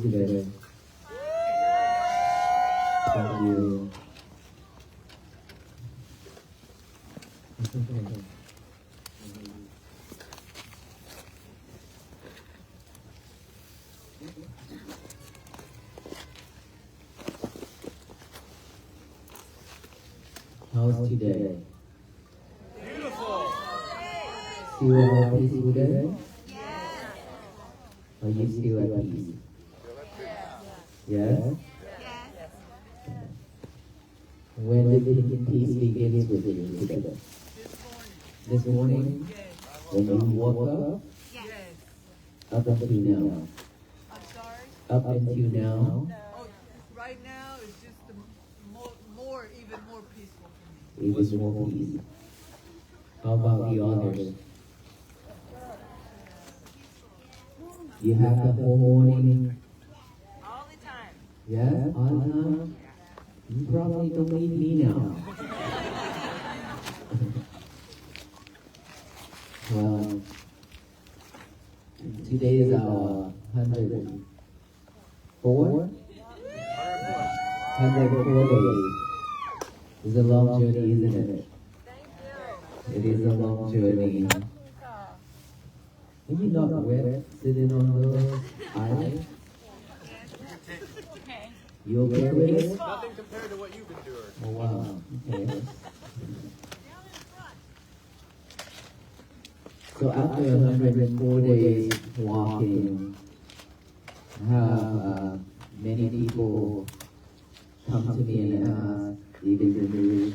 today? Thank you. How's today? Beautiful. Still a peaceful day? Are you still at peace? Yes? When did peace begin with you today? This morning? When you woke up? Up until now? I'm sorry? Up until now? Oh, right now it's just even more peaceful for me. It was more peace. How about the others? You have the whole morning? All the time. Yes, all the time? You probably don't need me now. Well, today is our 104 days. It's a long journey, isn't it? It is a long journey. Are you not wet sitting on those islands? You okay with it? Nothing compared to what you've endured. Oh wow. Okay. So after 104 days walking, I have many people come to me and ask, even through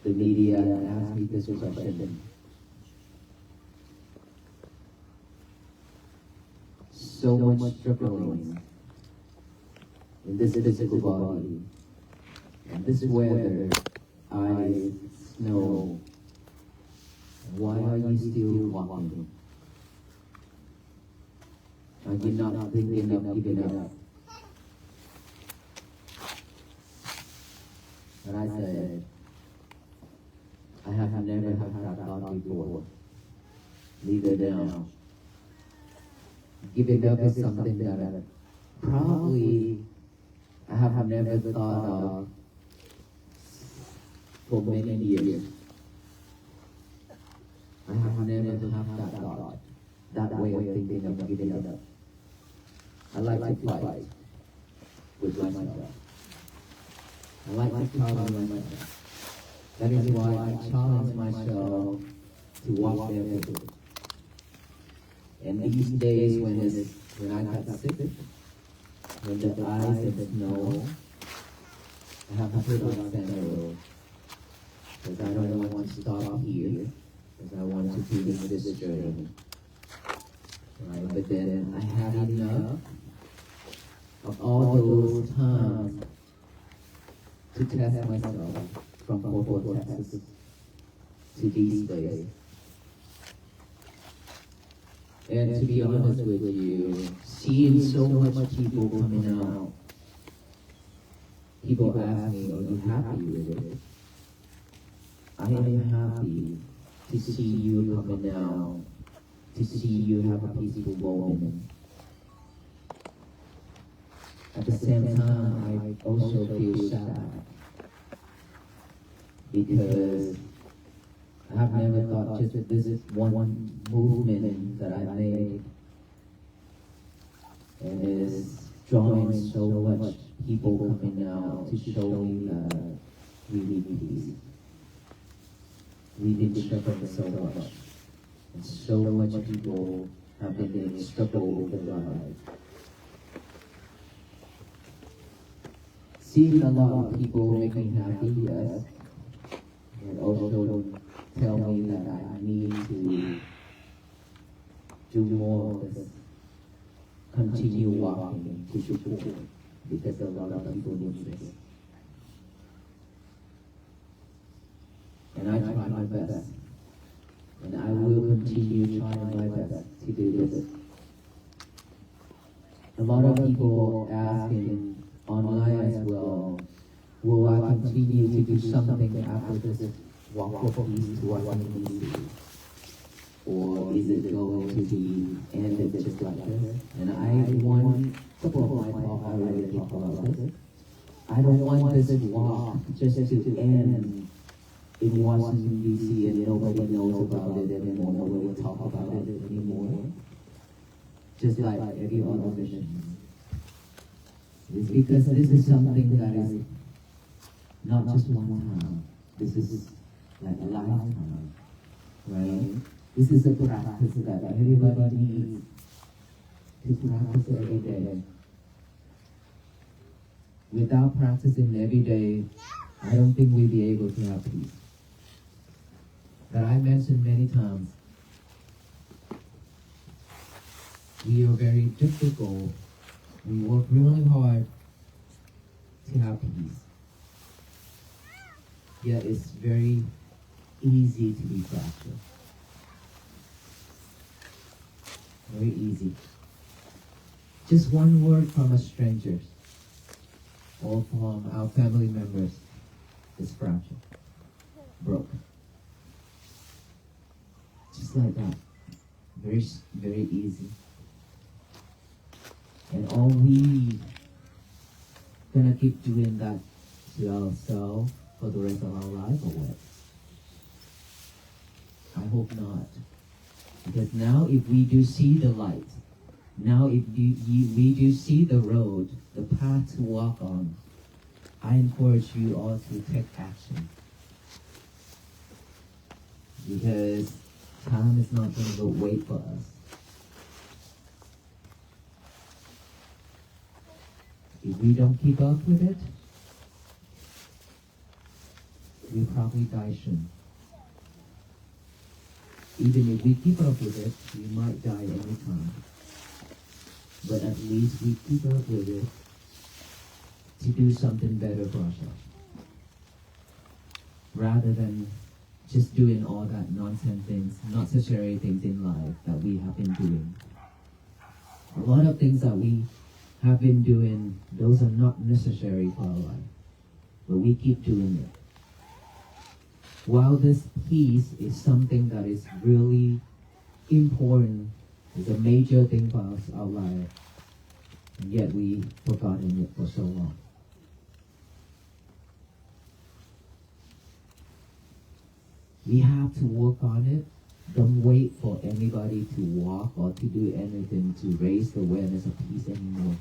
the media, and ask me this question. So much struggling in this physical body, and this weather, ice, snow. Why are you still walking? Are you not thinking of giving up? And I said, I have never had that thought before. Neither now. Giving up is something that probably I have never thought of for many years. I have never had that thought, that way of thinking of giving up. I like to fight with myself. I like to challenge myself. That is why I challenge myself to walk barefoot. And these days when I got sick, when the ice and snow, I have to put on sandals because I don't want to stop here, because I want to finish this journey. Right? But then I had enough of all those times to test myself from Fort Texas to these days. And to be honest with you, seeing so much people coming out, people ask me, are you happy with it? I am happy to see you coming out, to see you have a peaceful moment. At the same time, I also feel sad because I have never thought just this is one movement that I made, and it is drawing so much people coming out to show me that we need peace. We've been struggling so much, and so much people have been struggling with their lives. Seeing a lot of people make me happy, yes, and also tell me that I need to do more of this, continue walking to support, because a lot of people need this. And I try my best, and I will continue trying my best to do this. A lot of people asking online as well, will I continue to do something after this walk for peace to Washington, D.C.? Or is it going to be ended just like this? And I want a couple of my talk already talk about this. I don't want this walk just to end in Washington D.C. and nobody knows about it anymore. Nobody talk about it anymore. Just like every other mission. It's because this is something that is not just one time. This is like a lifetime, right? This is a practice that everybody needs to practice every day. Without practicing every day, I don't think we'll be able to have peace. But I mentioned many times, we are very difficult. We work really hard to have peace. Yet it's very easy to be fractured. Very easy. Just one word from a stranger or from our family members is fractured, broken. Just like that. Very, very easy. And all we gonna keep doing that to ourselves for the rest of our life or what? I hope not. Because now if we do see the light, now if we do see the road, the path to walk on, I encourage you all to take action. Because time is not going to go wait for us. If we don't keep up with it, we'll probably die soon. Even if we keep up with it, we might die any time. But at least we keep up with it to do something better for ourselves. Rather than just doing all that nonsense things, not necessary things in life that we have been doing. A lot of things that we have been doing, those are not necessary for our life. But we keep doing it. While this peace is something that is really important, it's a major thing for us, our life, and yet we forgotten it for so long. We have to work on it. Don't wait for anybody to walk or to do anything to raise the awareness of peace anymore.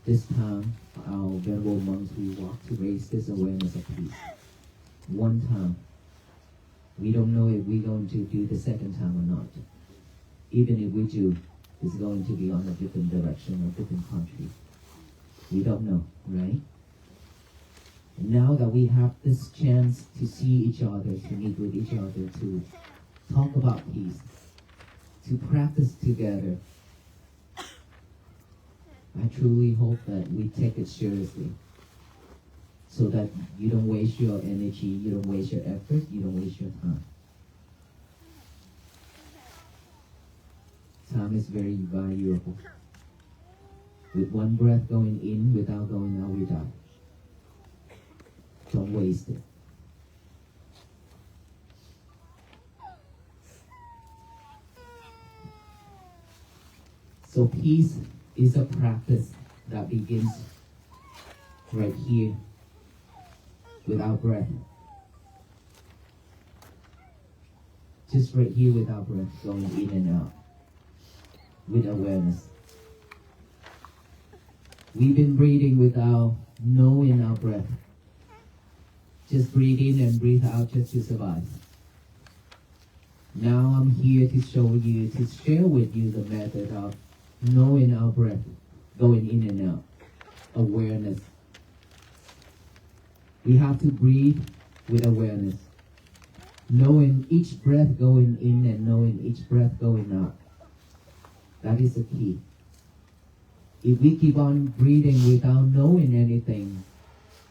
This time, our venerable monks, we walk to raise this awareness of peace. One time. We don't know if we're going to do the second time or not. Even if we do, it's going to be on a different direction or different country. We don't know, right? And now that we have this chance to see each other, to meet with each other, to talk about peace, to practice together, I truly hope that we take it seriously. So that you don't waste your energy, you don't waste your effort, you don't waste your time. Time is very valuable. With one breath going in, without going out, we die. Don't waste it. So peace is a practice that begins right here with our breath. Just right here with our breath going in and out. With awareness. We've been breathing without knowing our breath. Just breathe in and breathe out just to survive. Now I'm here to show you, to share with you the method of knowing our breath going in and out. Awareness. We have to breathe with awareness. Knowing each breath going in and knowing each breath going out. That is the key. If we keep on breathing without knowing anything,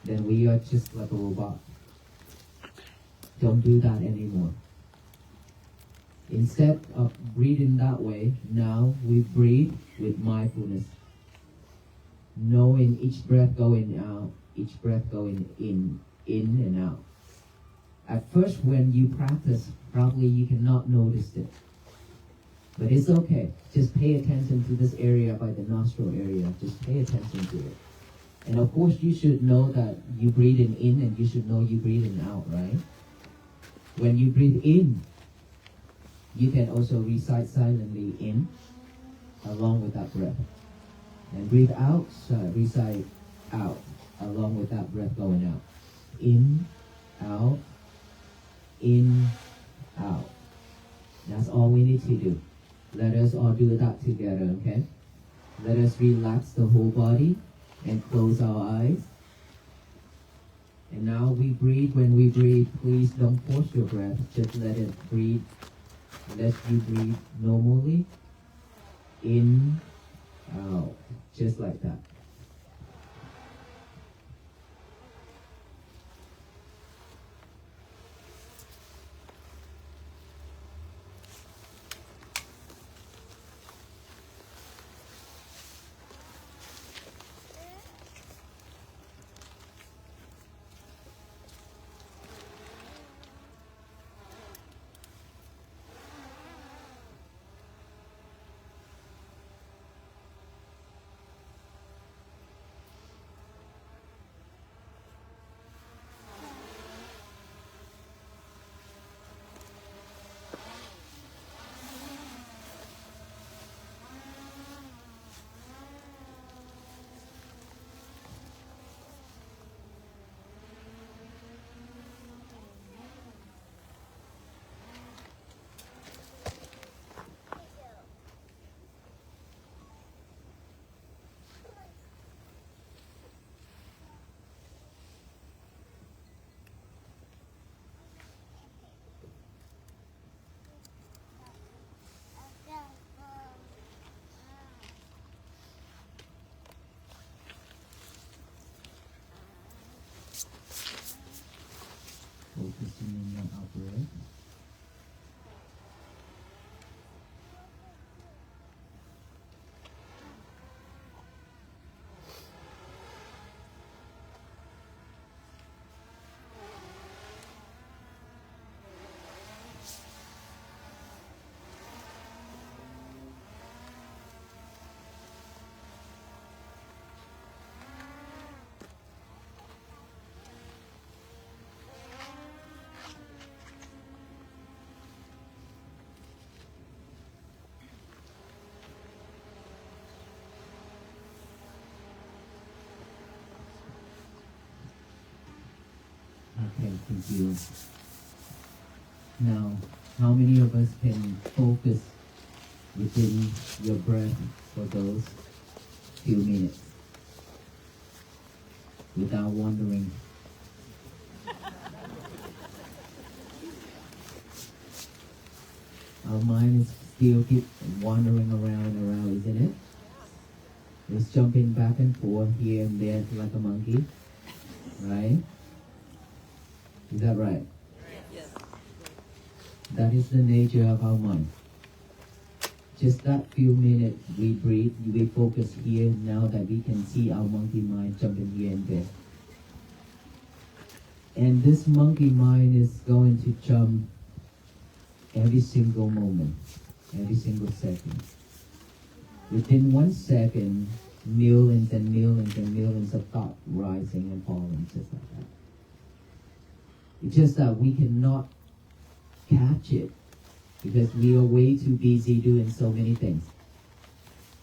then we are just like a robot. Don't do that anymore. Instead of breathing that way, now we breathe with mindfulness. Knowing each breath going out, each breath going in and out. At first, when you practice, probably you cannot notice it. But it's okay. Just pay attention to this area by the nostril area. Just pay attention to it. And of course, you should know that you breathe in and you should know you breathe out, right? When you breathe in, you can also recite silently in along with that breath. And breathe out, recite out along with that breath going out. In, out, in, out. That's all we need to do. Let us all do that together, okay? Let us relax the whole body and close our eyes. And now we breathe. When we breathe, please don't force your breath. Just let it breathe. Let you breathe normally. In, out. Just like that. Focusing on your breath. Okay, thank you. Now, how many of us can focus within your breath for those few minutes without wandering? Our mind is still keep wandering around and around, isn't it? It's jumping back and forth here and there like a monkey, right? Is that right? Yes. That is the nature of our mind. Just that few minutes we breathe, we focus here now that we can see our monkey mind jumping here and there. And this monkey mind is going to jump every single moment, every single second. Within 1 second, millions and millions and millions of thoughts rising and falling just like that. It's just that we cannot catch it because we are way too busy doing so many things.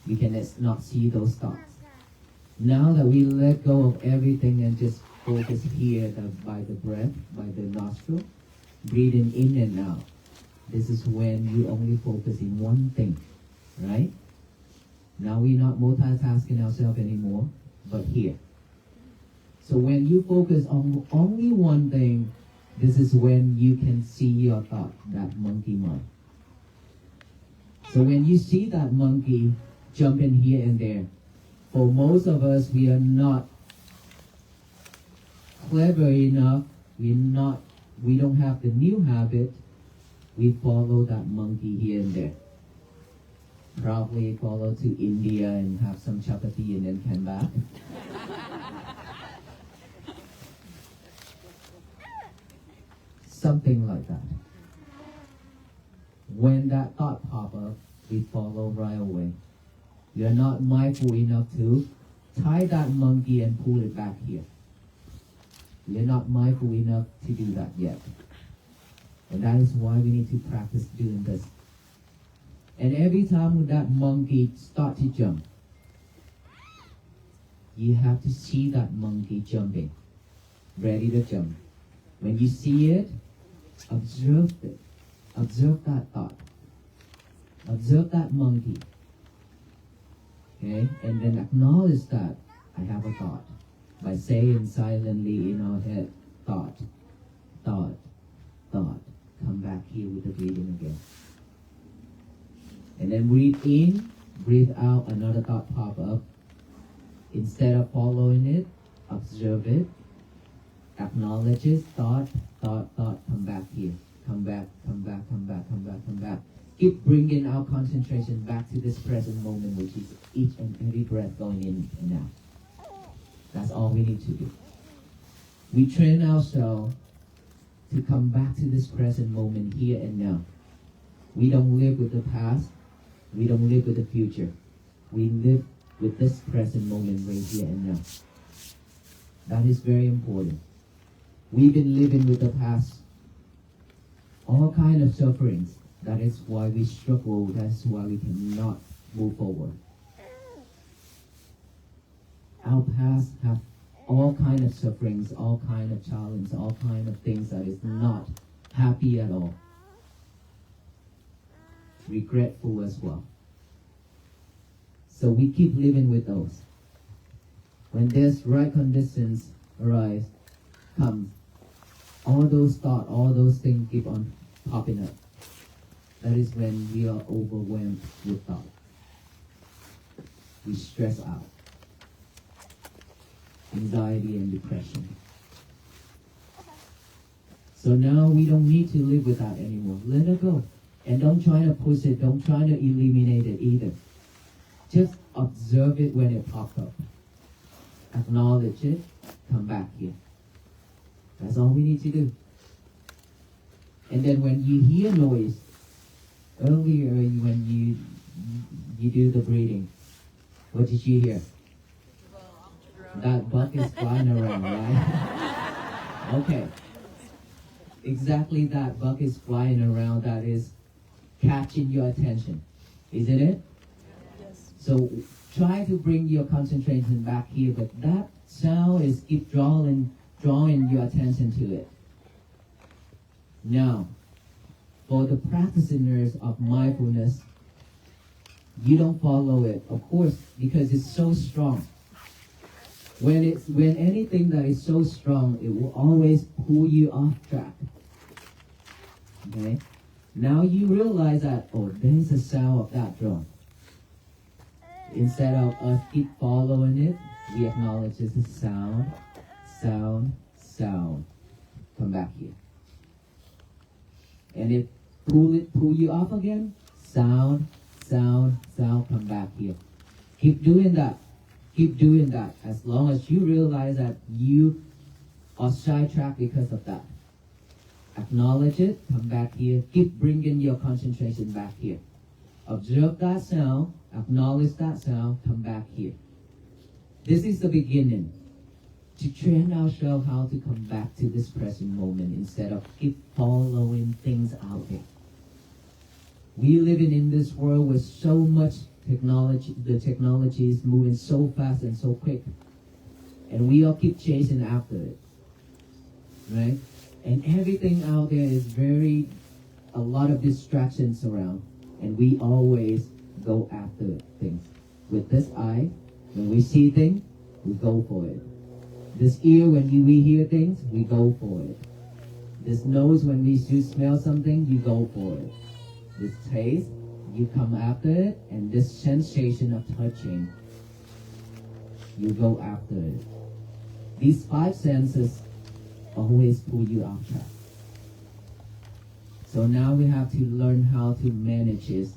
We cannot see those thoughts. Now that we let go of everything and just focus here by the breath, by the nostril, breathing in and out. This is when you only focus in one thing, right? Now we're not multitasking ourselves anymore, but here. So when you focus on only one thing, this is when you can see your thought, that monkey mind. So when you see that monkey jumping here and there, for most of us, we are not clever enough. We don't have the new habit. We follow that monkey here and there. Probably follow to India and have some chapati and then come back. Something like that. When that thought pop up, we follow right away. We are not mindful enough to tie that monkey and pull it back here. We are not mindful enough to do that yet. And that is why we need to practice doing this. And every time that monkey starts to jump, you have to see that monkey jumping, ready to jump. When you see it, observe it. Observe that thought. Observe that monkey. Okay? And then acknowledge that I have a thought. By saying silently in our head, thought, thought, thought. Come back here with the breathing again. And then breathe in, breathe out, another thought pop up. Instead of following it, observe it. Acknowledge it, thought, thought, thought. Come back here. Come back, come back, come back, come back, come back. Keep bringing our concentration back to this present moment, which is each and every breath going in and out. That's all we need to do. We train ourselves to come back to this present moment here and now. We don't live with the past. We don't live with the future. We live with this present moment right here and now. That is very important. We've been living with the past. All kinds of sufferings. That is why we struggle. That's why we cannot move forward. Our past have all kinds of sufferings, all kinds of challenges, all kinds of things that is not happy at all. Regretful as well. So we keep living with those. When there's right conditions arise, come, all those thoughts, all those things keep on popping up. That is when we are overwhelmed with thought. We stress out. Anxiety and depression. So now we don't need to live with that anymore. Let it go. And don't try to push it. Don't try to eliminate it either. Just observe it when it pops up. Acknowledge it. Come back here. That's all we need to do. And then when you hear noise, earlier when you do the breathing, what did you hear? That bug is flying around, right? Okay. Exactly, that bug is flying around that is catching your attention. Isn't it? Yes. So try to bring your concentration back here, but that sound is keep drawing your attention to it. Now, for the practitioners of mindfulness, you don't follow it, of course, because it's so strong. When anything that is so strong, it will always pull you off track. Okay? Now you realize that, oh, there's a sound of that drum. Instead of us keep following it, we acknowledge it's a sound, sound, sound. Come back here. And if pull you off again, sound, sound, sound, come back here. Keep doing that. Keep doing that as long as you realize that you are sidetracked because of that. Acknowledge it, come back here, keep bringing your concentration back here. Observe that sound, acknowledge that sound, come back here. This is the beginning to train ourselves how to come back to this present moment instead of keep following things out there. We living in this world with so much technology. The technology is moving so fast and so quick, and we all keep chasing after it, right? And everything out there is a lot of distractions around, and we always go after things. With this eye, when we see things, we go for it. This ear, when we hear things, we go for it. This nose, when we smell something, you go for it. This taste, you come after it, and this sensation of touching, you go after it. These 5 senses always pull you off track. So now we have to learn how to manage this.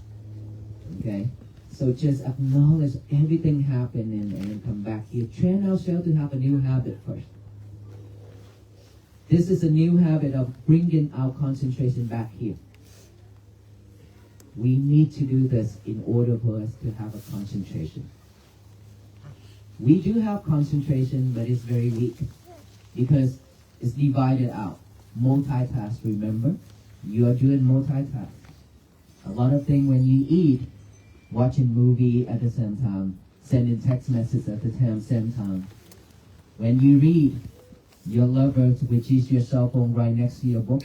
Okay? So just acknowledge everything happening and then come back here. Train ourselves to have a new habit first. This is a new habit of bringing our concentration back here. We need to do this in order for us to have a concentration. We do have concentration, but it's very weak because it's divided out. Multitask, remember? You are doing multitask. A lot of things when you eat, watching movie at the same time, sending text messages at the same time. When you read, your lover, which is your cell phone right next to your book,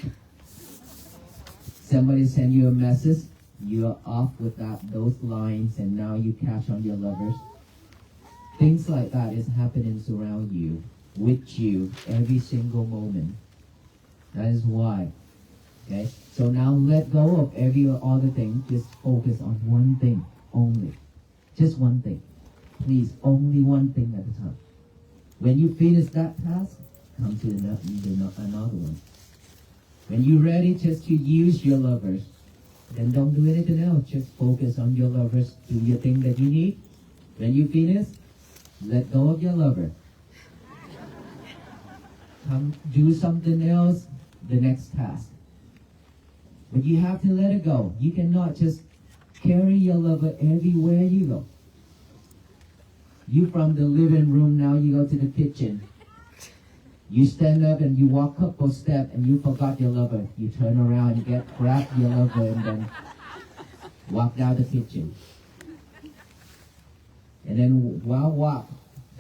somebody send you a message, you are off with those lines, and now you catch on your lovers. Things like that is happening around you, with you, every single moment. That is why. Okay? So now let go of every other thing. Just focus on one thing only. Just one thing. Please, only one thing at a time. When you finish that task, come to another one. When you're ready just to use your lovers, then don't do anything else. Just focus on your lovers. Do your thing that you need. When you finish, let go of your lover. Come do something else, the next task. But you have to let it go. You cannot just carry your lover everywhere you go. You from the living room, now you go to the kitchen. You stand up and you walk a couple steps and you forgot your lover. You turn around and grab your lover and then walk down the kitchen. And then while walk,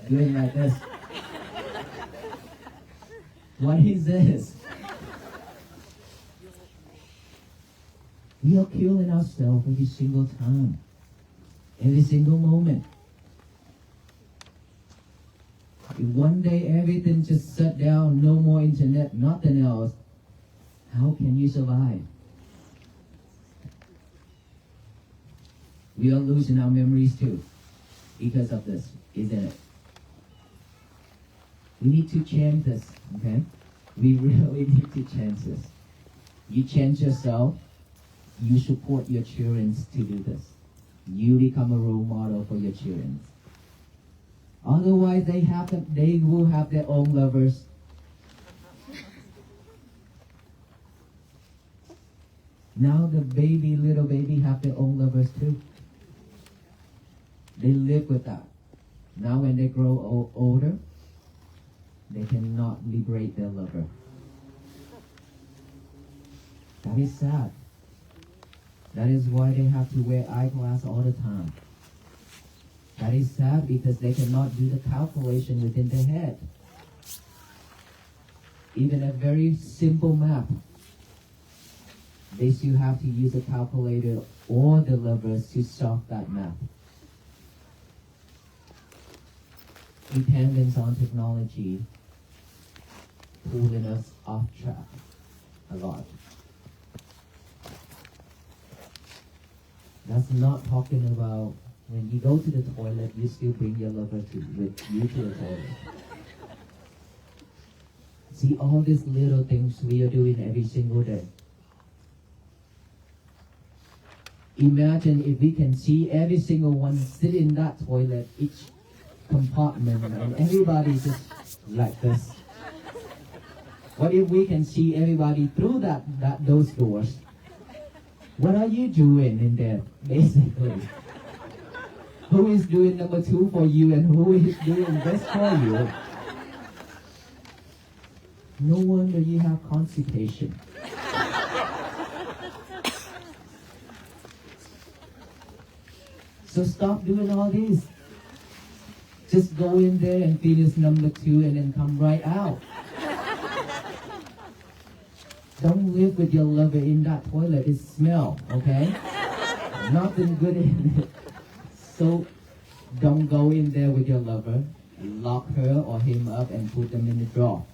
doing like this. What is this? We are killing ourselves every single time. Every single moment. If one day everything just shut down, no more internet, nothing else, how can you survive? We are losing our memories too because of this, isn't it? We need to change this, okay? We really need to change this. You change yourself, you support your children to do this. You become a role model for your children. Otherwise, they will have their own lovers. Now the little baby have their own lovers too. They live with that. Now when they grow older, they cannot liberate their lover. That is sad. That is why they have to wear eyeglasses all the time. That is sad because they cannot do the calculation within their head. Even a very simple math, they still have to use a calculator or the levers to solve that math. Dependence on technology pulling us off track a lot. That's not talking about when you go to the toilet, you still bring your lover with you to the toilet. See all these little things we are doing every single day. Imagine if we can see every single one sit in that toilet, each compartment, and everybody just like this. What if we can see everybody through those doors? What are you doing in there, basically? Who is doing number 2 for you and who is doing this for you? No wonder you have constipation. So stop doing all this. Just go in there and finish number 2 and then come right out. Don't live with your lover in that toilet. It smells, okay? Nothing good in it. So don't go in there with your lover. Lock her or him up and put them in the drawer.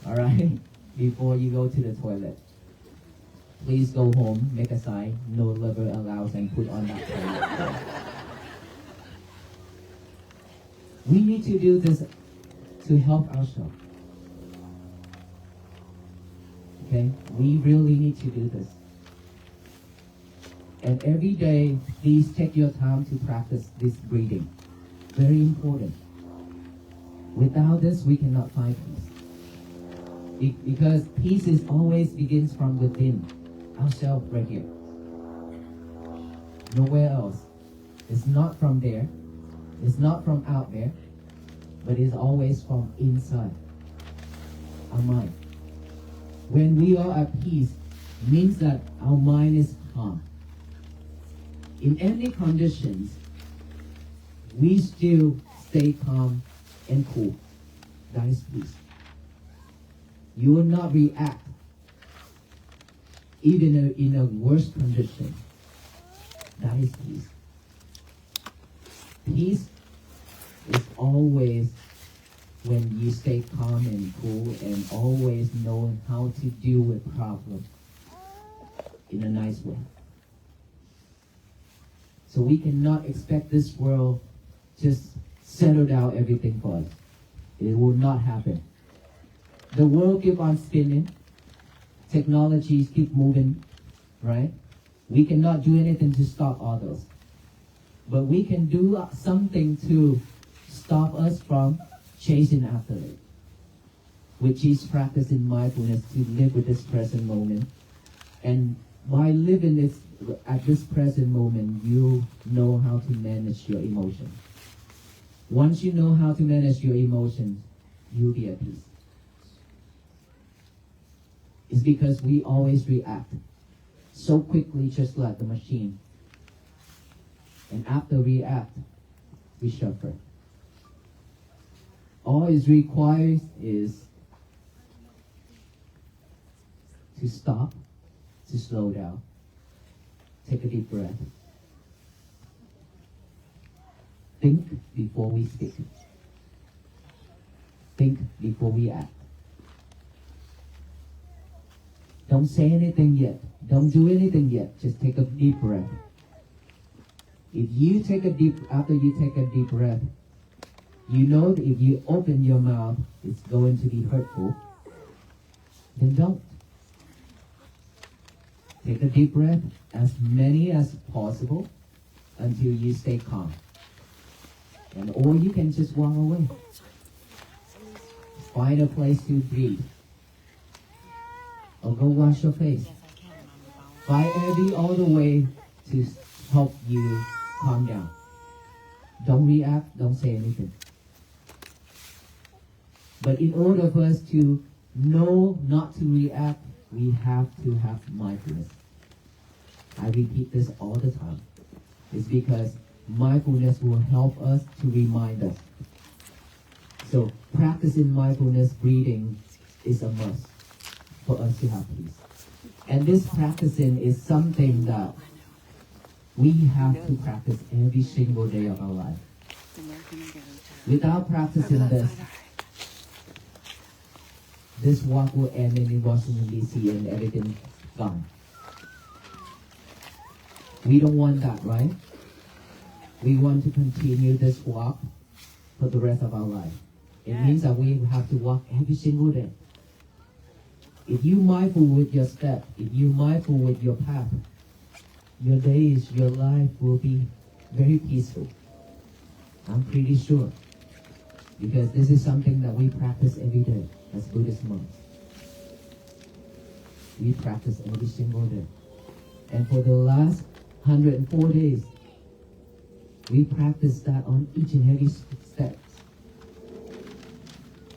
Alright? Before you go to the toilet. Please go home, make a sign, no lover allows, and put on that toilet. We need to do this to help ourselves. Okay? We really need to do this. And every day, please take your time to practice this breathing. Very important. Without this, we cannot find peace. Because peace is always begins from within, ourselves right here. Nowhere else. It's not from there. It's not from out there. But it's always from inside our mind. When we are at peace, means that our mind is calm. In any conditions, we still stay calm and cool. That is peace. You will not react, even in a worse condition. That is peace. Peace is always when you stay calm and cool and always know how to deal with problems in a nice way. So we cannot expect this world just settle down everything for us. It will not happen. The world keep on spinning. Technologies keep moving, right? We cannot do anything to stop all those. But we can do something to stop us from chasing after it, which is practicing mindfulness to live with this present moment. And by living this at this present moment, you know how to manage your emotions. Once you know how to manage your emotions, you'll be at peace. It's because we always react so quickly, just like the machine. And after react, we suffer. All it requires is to stop, to slow down, take a deep breath, think before we speak, think before we act. Don't say anything yet. Don't do anything yet. Just take a deep breath. After you take a deep breath, you know that if you open your mouth, it's going to be hurtful. Then don't. Take a deep breath, as many as possible, until you stay calm. Or you can just walk away. Find a place to breathe. Or go wash your face. Find every other way to help you calm down. Don't react, don't say anything. But in order for us to know not to react, we have to have mindfulness. I repeat this all the time. It's because mindfulness will help us to remind us. So practicing mindfulness breathing is a must for us to have peace. And this practicing is something that we have to practice every single day of our life. Without practicing this walk will end in Washington, D.C. and everything gone. We don't want that, right? We want to continue this walk for the rest of our life. It means that we have to walk every single day. If you're mindful with your step, if you're mindful with your path, your days, your life will be very peaceful. I'm pretty sure. Because this is something that we practice every day as Buddhist monks. We practice every single day. And for the last 104 days, we practice that on each and every step.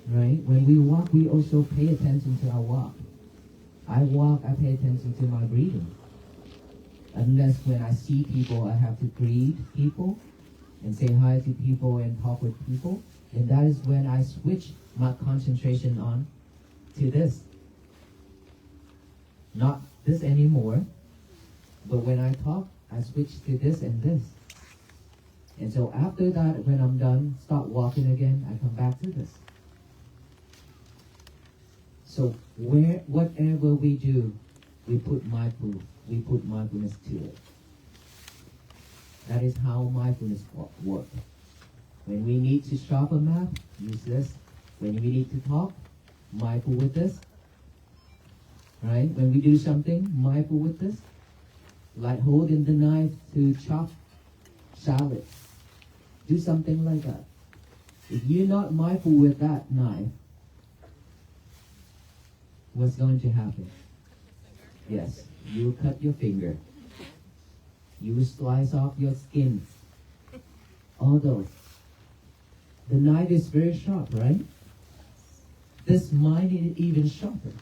Right? When we walk, we also pay attention to our walk. I walk, I pay attention to my breathing. Unless when I see people, I have to greet people and say hi to people and talk with people. And that is when I switch my concentration on to this. Not this anymore, but when I talk, I switch to this and this. And so after that, when I'm done, start walking again, I come back to this. So whatever we do, we put mindfulness to it. That is how mindfulness works. When we need to sharp a map, use this. When we need to talk, mindful with this. Right? When we do something, mindful with this. Like holding the knife to chop salad. Do something like that. If you're not mindful with that knife, what's going to happen? Yes, you cut your finger. You slice off your skin. All those. The knife is very sharp, right? This mind is even sharper.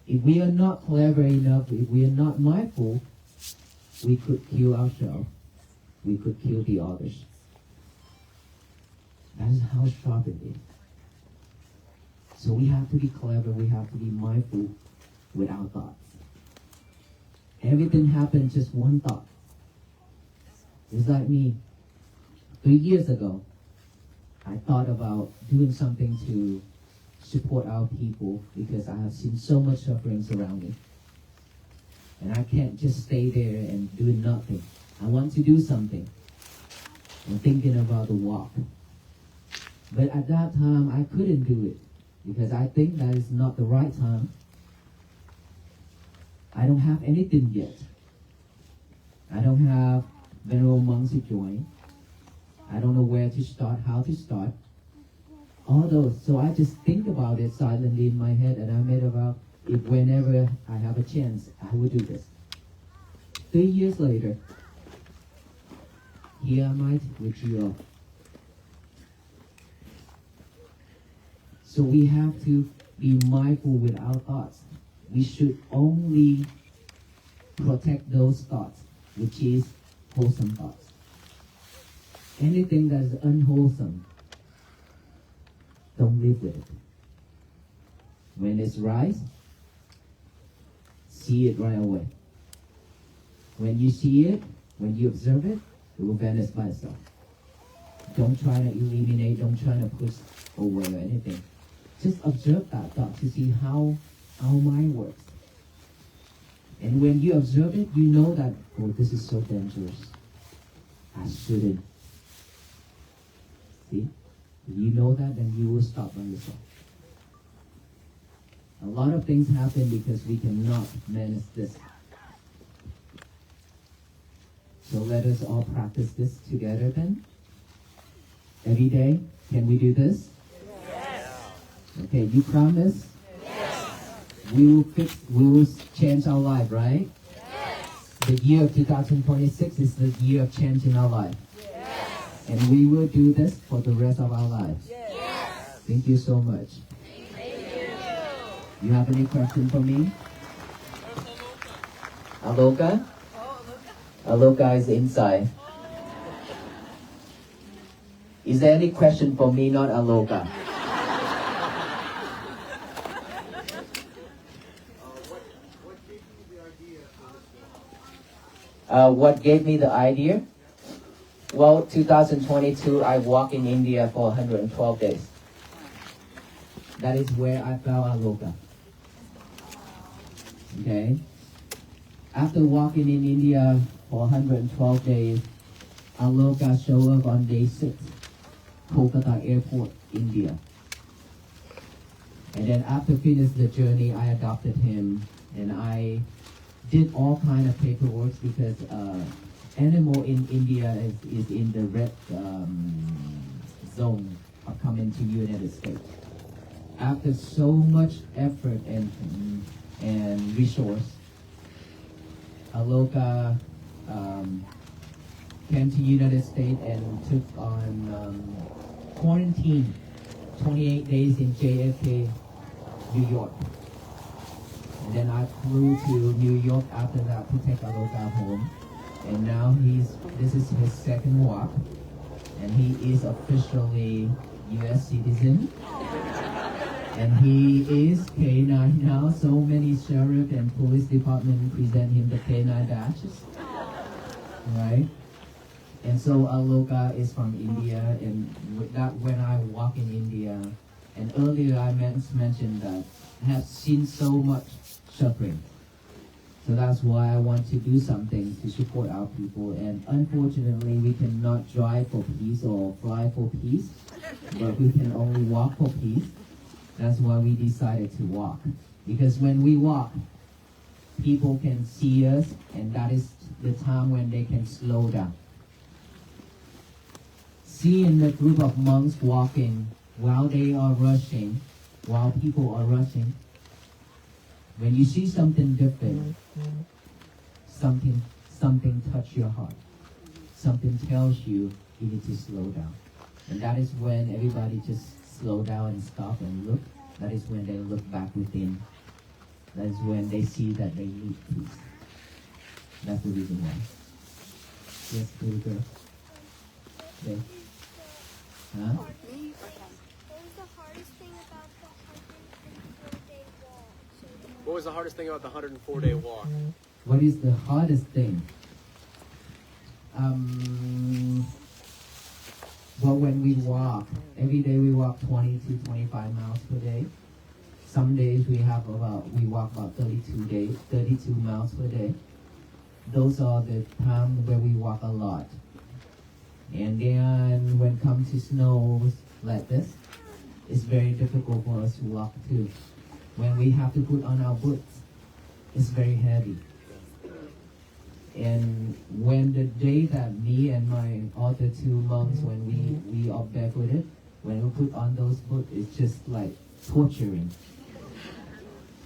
If we are not clever enough, if we are not mindful, we could kill ourselves. We could kill the others. That's how sharp it is. So we have to be clever, we have to be mindful with our thoughts. Everything happens just one thought. It's like me. 3 years ago, I thought about doing something to support our people because I have seen so much suffering around me. And I can't just stay there and do nothing. I want to do something. I'm thinking about the walk. But at that time, I couldn't do it because I think that is not the right time. I don't have anything yet. I don't have venerable monks to join. I don't know where to start, how to start. All those. So I just think about it silently in my head, and I made about if whenever I have a chance, I will do this. 3 years later, here am I with you all. So we have to be mindful with our thoughts. We should only protect those thoughts, which is wholesome thoughts. Anything that is unwholesome, don't live with it. When it's right, see it right away. When you see it, when you observe it, it will vanish by itself. Don't try to eliminate, don't try to push away or anything. Just observe that thought to see how our mind works. And when you observe it, you know that, oh, this is so dangerous. I shouldn't. See? If you know that, then you will stop by yourself. A lot of things happen because we cannot manage this. So let us all practice this together then. Every day, can we do this? Yes. Okay, you promise? Yes. We will change our life, right? Yes. The year of 2026 is the year of change in our life. Yes. And we will do this for the rest of our lives. Yes. Thank you so much. Thank you. You have any question for me? Aloka? Aloka is inside. Is there any question for me, not Aloka? What gave me the idea? Well, 2022, I walked in India for 112 days. That is where I found Aloka. Okay? After walking in India for 112 days, Aloka showed up on day 6, Kolkata Airport, India. And then after finishing the journey, I adopted him, and I did all kind of paperwork because animal in India is in the red zone of coming to United States. After so much effort and resource, Aloka came to United States and took on quarantine 28 days in JFK, New York. And then I flew to New York after that to take Aloka home. And now this is his second walk. And he is officially U.S. citizen. And he is K9 now. So many sheriff and police department present him the K9 badges. Right? And so Aloka is from India, and with that, when I walk in India, and earlier I mentioned that I have seen so much suffering. So that's why I want to do something to support our people. And unfortunately, we cannot drive for peace or fly for peace, but we can only walk for peace. That's why we decided to walk. Because when we walk, people can see us, and that is the time when they can slow down. Seeing the group of monks walking while they are rushing, while people are rushing, when you see something different, something touch your heart. Something tells you need to slow down. And that is when everybody just slow down and stop and look. That is when they look back within. That is when they see that they need peace. That's the reason why. Yes, little girl. Okay. Huh? What was the hardest thing about the 104-day walk? What was the hardest thing about the 104-day walk? What is the hardest thing? Well, when we walk, every day we walk 20 to 25 miles per day. Some days we walk about 32 miles per day. Those are the times where we walk a lot. And then when it comes to snows like this, it's very difficult for us to walk too. When we have to put on our boots, it's very heavy. And when the day that me and my other two monks, when we are barefooted, when we put on those boots, it's just like torturing.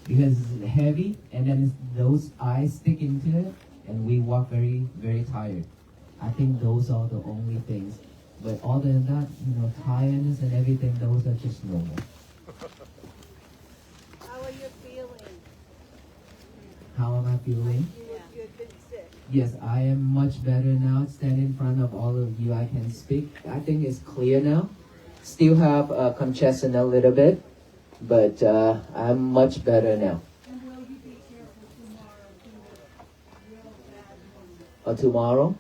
Because it's heavy, and then those eyes stick into it, and we walk very, very tired. I think those are the only things. But other than that, tiredness and everything, those are just normal. How are you feeling? How am I feeling? You had been sick. Yes, I am much better now. Stand in front of all of you, I can speak. I think it's clear now. Still have congestion a little bit, but I'm much better now. And will you be careful tomorrow to the real bad ones? Or tomorrow?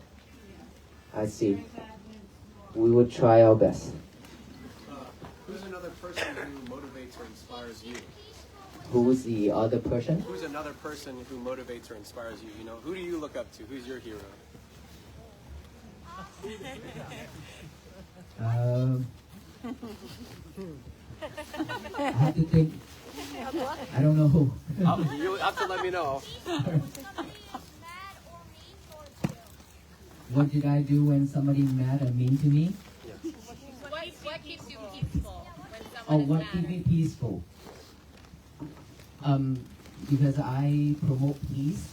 I see. Very bad winds tomorrow. We will try our best. Who's another person who motivates or inspires you? Who's the other person? Who's another person who motivates or inspires you? Who do you look up to? Who's your hero? I have to think. I don't know who. You'll have to let me know. What did I do when somebody mad or mean to me? What keeps you peaceful when Oh, someone what is keeps mad? me peaceful? Because I promote peace.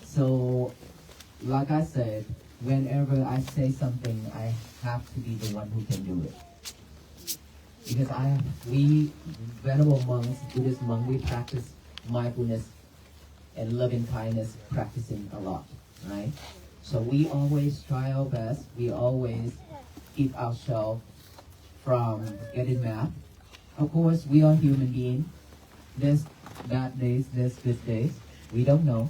So, like I said, whenever I say something, I have to be the one who can do it. Because we venerable monks, Buddhist monks, we practice mindfulness and loving kindness, practicing a lot, right? So we always try our best. We always keep ourselves from getting mad. Of course, we are human beings. There's bad days, there's good days. We don't know.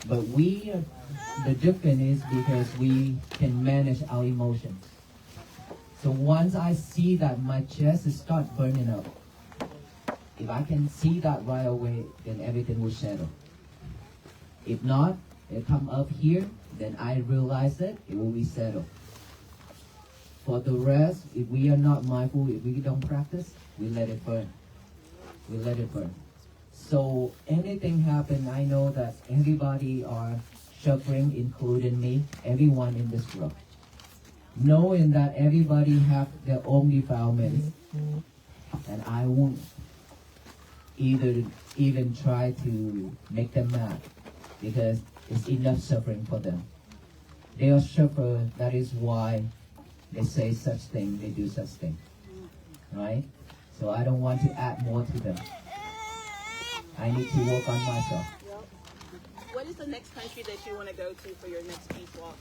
But the difference is because we can manage our emotions. So once I see that my chest starts burning up, if I can see that right away, then everything will settle. If not, it come up here, then I realize it will be settled. For the rest, if we are not mindful, if we don't practice, we let it burn. We let it burn. So anything happen, I know that everybody are suffering, including me, everyone in this room. Knowing that everybody have their own defilements, and I won't even try to make them mad, because it's enough suffering for them. They are suffering, that is why they say such thing, they do such thing. Right? So I don't want to add more to them. I need to work on myself. What is the next country that you want to go to for your next peace walk?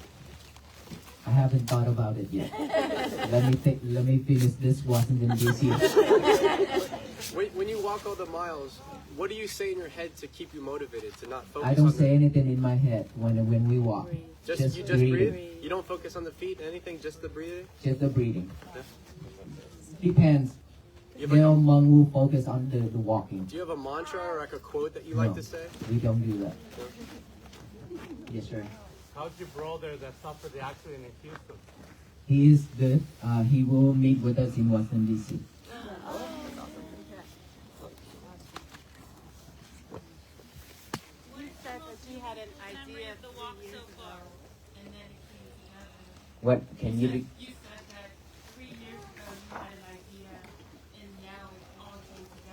I haven't thought about it yet. Let me finish this Washington D.C. When you walk all the miles, what do you say in your head to keep you motivated, to not focus I don't on say anything in my head when we walk. You just breathing. breathe? You don't focus on the feet, anything, just the breathing? Just the breathing. Yeah. Depends. There are monks who focus on the walking. Do you have a mantra or like a quote that you No, like to say? we don't do that. No? Yes, sir. How's your brother that suffered the accident in Houston? He is good. He will meet with us in Washington, D.C. You said that you had an idea The walk so far, and then it came together. What can you? You said that 3 years ago you had an idea, and now it's all came together.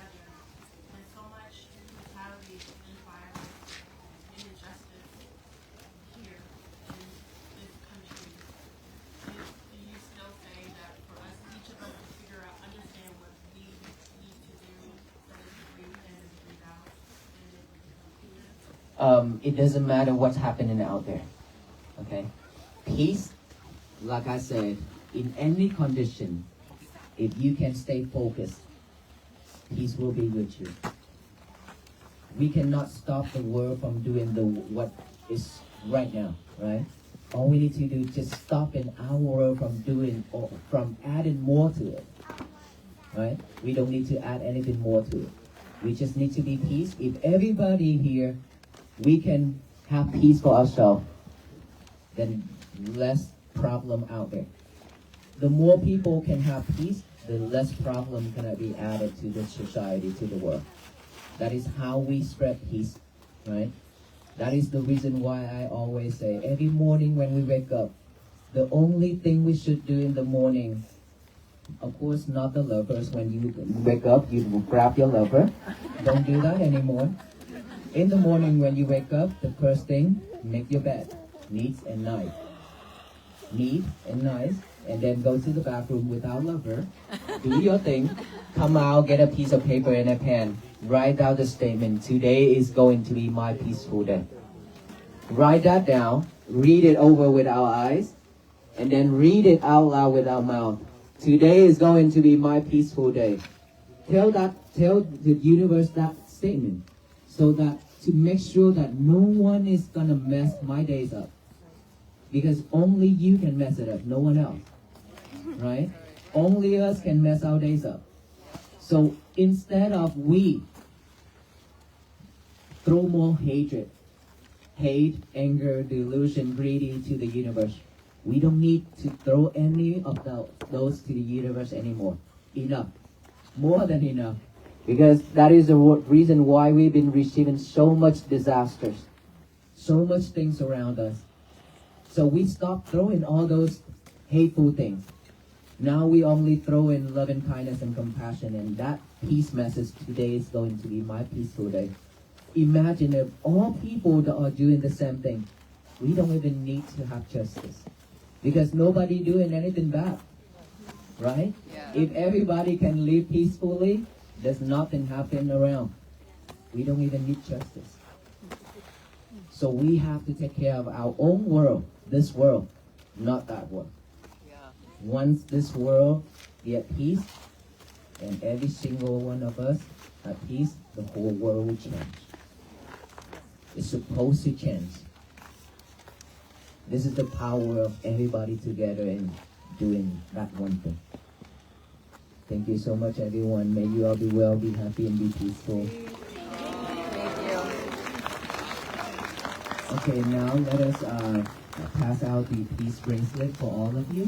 it doesn't matter what's happening out there. Okay? Peace, like I said, in any condition, if you can stay focused, peace will be with you. We cannot stop the world from doing what is right now, right? All we need to do is just stopping our world from doing or from adding more to it, right? We don't need to add anything more to it. We just need to be peace. If everybody here, we can have peace for ourselves, then less problem out there. The more people can have peace, the less problem can be added to the society, to the world. That is how we spread peace, right? That is the reason why I always say, every morning when we wake up, the only thing we should do in the morning, of course not the lovers, when you wake up, you grab your lover. Don't do that anymore. In the morning when you wake up, the first thing, make your bed, neat and nice. Neat and nice. And then go to the bathroom without lover, do your thing, come out, get a piece of paper and a pen, write down the statement, today is going to be my peaceful day. Write that down, read it over with our eyes, and then read it out loud with our mouth. Today is going to be my peaceful day. Tell the universe that statement, so that to make sure that no one is gonna mess my days up. Because only you can mess it up, no one else. Right? Only us can mess our days up. So instead of we throw more hatred, hate, anger, delusion, greedy to the universe, we don't need to throw any of those to the universe anymore. Enough. More than enough. Because that is the reason why we've been receiving so much disasters. So much things around us. So we stop throwing all those hateful things. Now we only throw in love and kindness and compassion, and that peace message today is going to be my peaceful day. Imagine if all people that are doing the same thing, we don't even need to have justice. Because nobody doing anything bad. Right? Yeah. If everybody can live peacefully, there's nothing happening around. We don't even need justice. So we have to take care of our own world, this world, not that world. Yeah. Once this world get peace, and every single one of us have peace, the whole world will change. It's supposed to change. This is the power of everybody together and doing that one thing. Thank you so much, everyone. May you all be well, be happy, and be peaceful. Okay, now let us pass out the peace bracelet for all of you.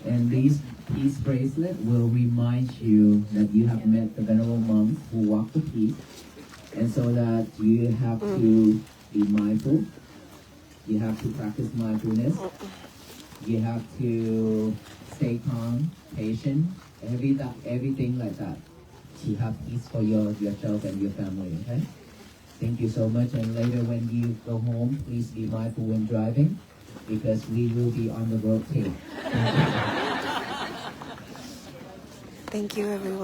And these peace bracelet will remind you that you have met the Venerable Monks who walk the peace. And so that you have to be mindful. You have to practice mindfulness. You have to stay calm, patient, everything like that. To have peace for yourself and your family, okay? Thank you so much. And later when you go home, please be mindful when driving, because we will be on the road too. Thank you, everyone.